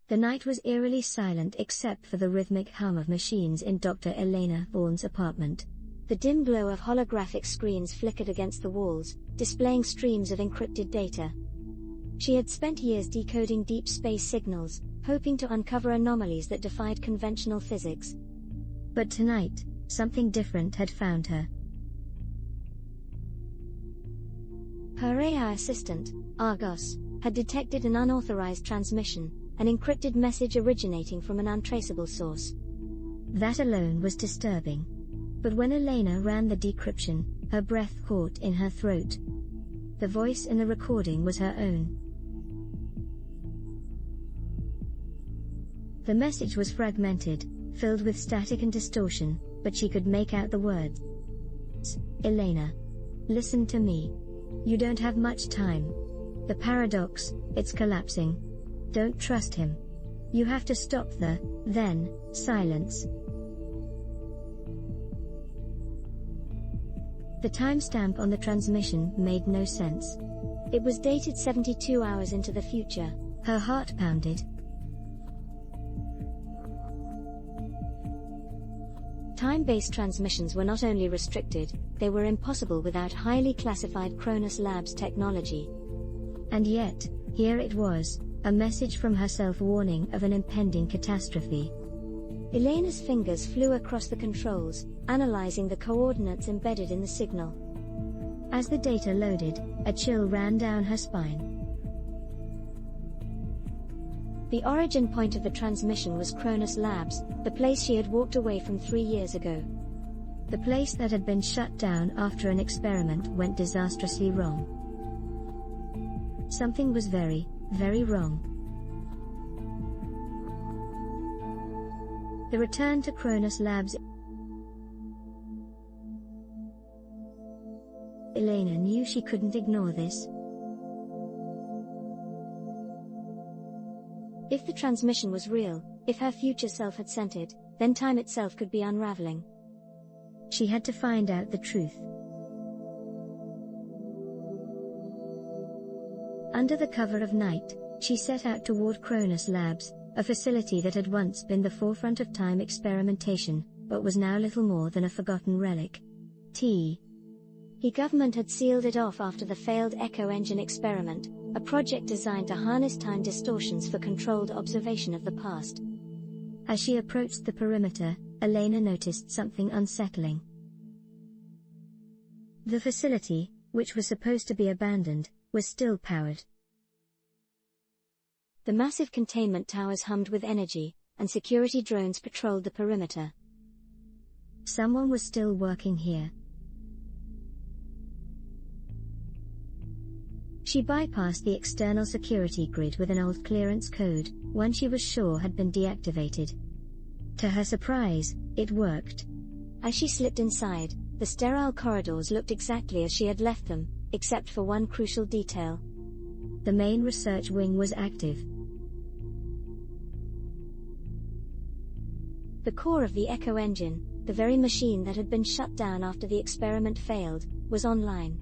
The night was eerily silent except for the rhythmic hum of machines in Dr. Elena Vaughn's apartment. The dim glow of holographic screens flickered against the walls, displaying streams of encrypted data. She had spent years decoding deep space signals, hoping to uncover anomalies that defied conventional physics. But tonight, something different had found her. Her AI assistant, Argos, had detected an unauthorized transmission, an encrypted message originating from an untraceable source. That alone was disturbing. But when Elena ran the decryption, her breath caught in her throat. The voice in the recording was her own. The message was fragmented, filled with static and distortion, but she could make out the words. Elena. Listen to me. You don't have much time. The paradox, it's collapsing. Don't trust him. You have to stop then, silence. The timestamp on the transmission made no sense. It was dated 72 hours into the future. Her heart pounded. Time-based transmissions were not only restricted, they were impossible without highly classified Chronos Labs technology. And yet, here it was, a message from herself warning of an impending catastrophe. Elena's fingers flew across the controls, analyzing the coordinates embedded in the signal. As the data loaded, a chill ran down her spine. The origin point of the transmission was Chronos Labs, the place she had walked away from 3 years ago. The place that had been shut down after an experiment went disastrously wrong. Something was very, very wrong. The return to Chronos Labs. Elena knew she couldn't ignore this. If the transmission was real, if her future self had sent it, then time itself could be unraveling. She had to find out the truth. Under the cover of night, she set out toward Chronos Labs, a facility that had once been the forefront of time experimentation, but was now little more than a forgotten relic. The government had sealed it off after the failed Echo Engine experiment, a project designed to harness time distortions for controlled observation of the past. As she approached the perimeter, Elena noticed something unsettling. The facility, which was supposed to be abandoned, was still powered. The massive containment towers hummed with energy, and security drones patrolled the perimeter. Someone was still working here. She bypassed the external security grid with an old clearance code, one she was sure had been deactivated. To her surprise, it worked. As she slipped inside, the sterile corridors looked exactly as she had left them, except for one crucial detail. The main research wing was active. The core of the Echo Engine, the very machine that had been shut down after the experiment failed, was online.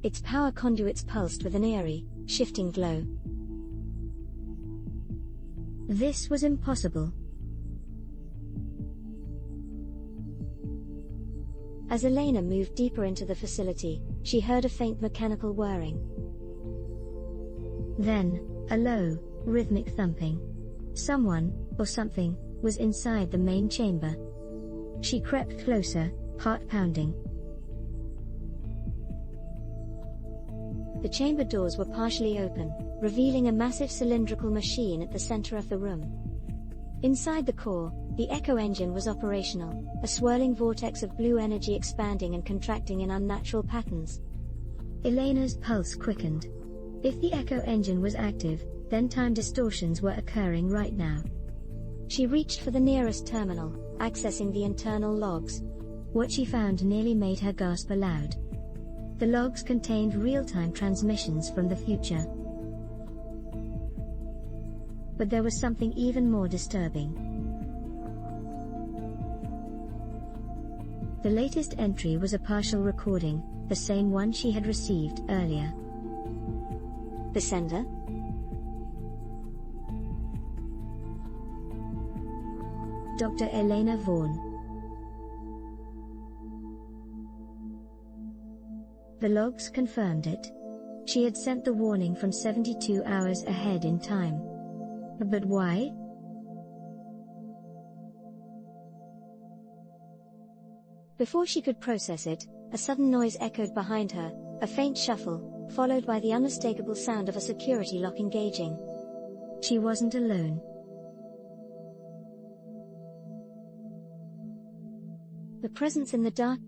Its power conduits pulsed with an eerie, shifting glow. This was impossible. As Elena moved deeper into the facility, she heard a faint mechanical whirring. Then, a low, rhythmic thumping. Someone, or something, was inside the main chamber. She crept closer, heart pounding. The chamber doors were partially open, revealing a massive cylindrical machine at the center of the room. Inside the core, the Echo Engine was operational, a swirling vortex of blue energy expanding and contracting in unnatural patterns. Elena's pulse quickened. If the Echo Engine was active, then time distortions were occurring right now. She reached for the nearest terminal, accessing the internal logs. What she found nearly made her gasp aloud. The logs contained real-time transmissions from the future. But there was something even more disturbing. The latest entry was a partial recording, the same one she had received earlier. The sender? Dr. Elena Vaughn. The logs confirmed it. She had sent the warning from 72 hours ahead in time. But why? Before she could process it, a sudden noise echoed behind her, a faint shuffle, followed by the unmistakable sound of a security lock engaging. She wasn't alone. The presence in the dark.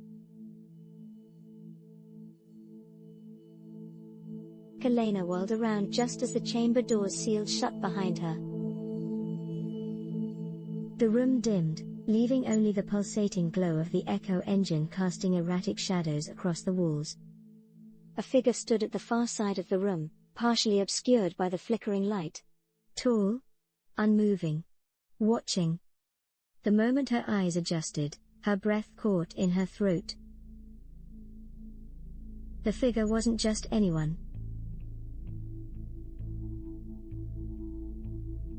Elena whirled around just as the chamber doors sealed shut behind her. The room dimmed, leaving only the pulsating glow of the echo engine casting erratic shadows across the walls. A figure stood at the far side of the room, partially obscured by the flickering light. Tall, unmoving, watching. The moment her eyes adjusted, her breath caught in her throat. The figure wasn't just anyone.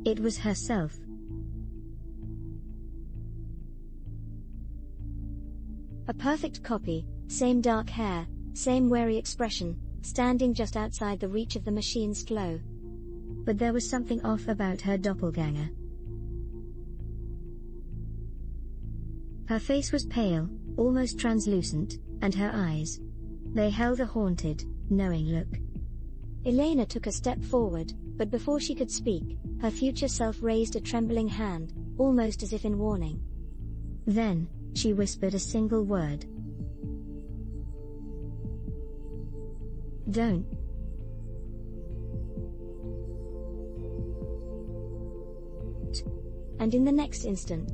It was herself. A perfect copy, same dark hair, same wary expression, standing just outside the reach of the machine's flow. But there was something off about her doppelganger. Her face was pale, almost translucent, and her eyes. They held a haunted, knowing look. Elena took a step forward, but before she could speak, her future self raised a trembling hand, almost as if in warning. Then, she whispered a single word. Don't. And in the next instant,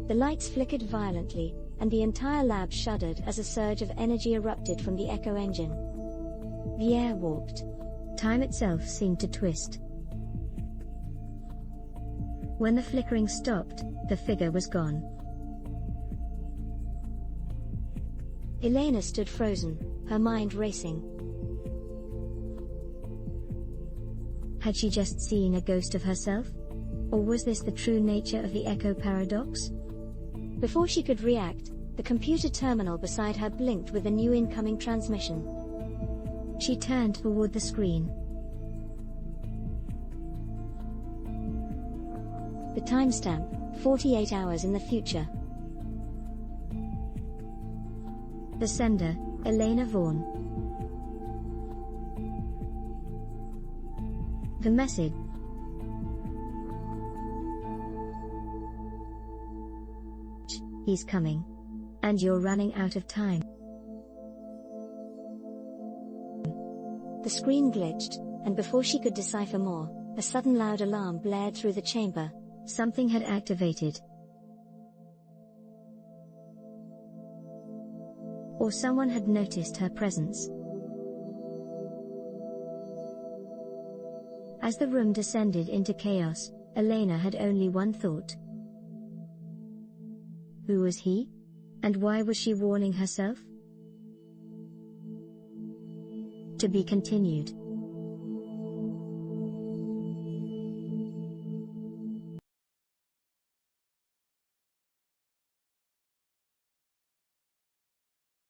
the lights flickered violently, and the entire lab shuddered as a surge of energy erupted from the echo engine. The air warped. Time itself seemed to twist. When the flickering stopped, the figure was gone. Elena stood frozen, her mind racing. Had she just seen a ghost of herself? Or was this the true nature of the echo paradox? Before she could react, the computer terminal beside her blinked with a new incoming transmission. She turned toward the screen. The timestamp, 48 hours in the future. The sender, Elena Vaughn. The message. He's coming. And you're running out of time. The screen glitched, and before she could decipher more, a sudden loud alarm blared through the chamber. Something had activated. Or someone had noticed her presence. As the room descended into chaos, Elena had only one thought. Who was he? And why was she warning herself? To be continued.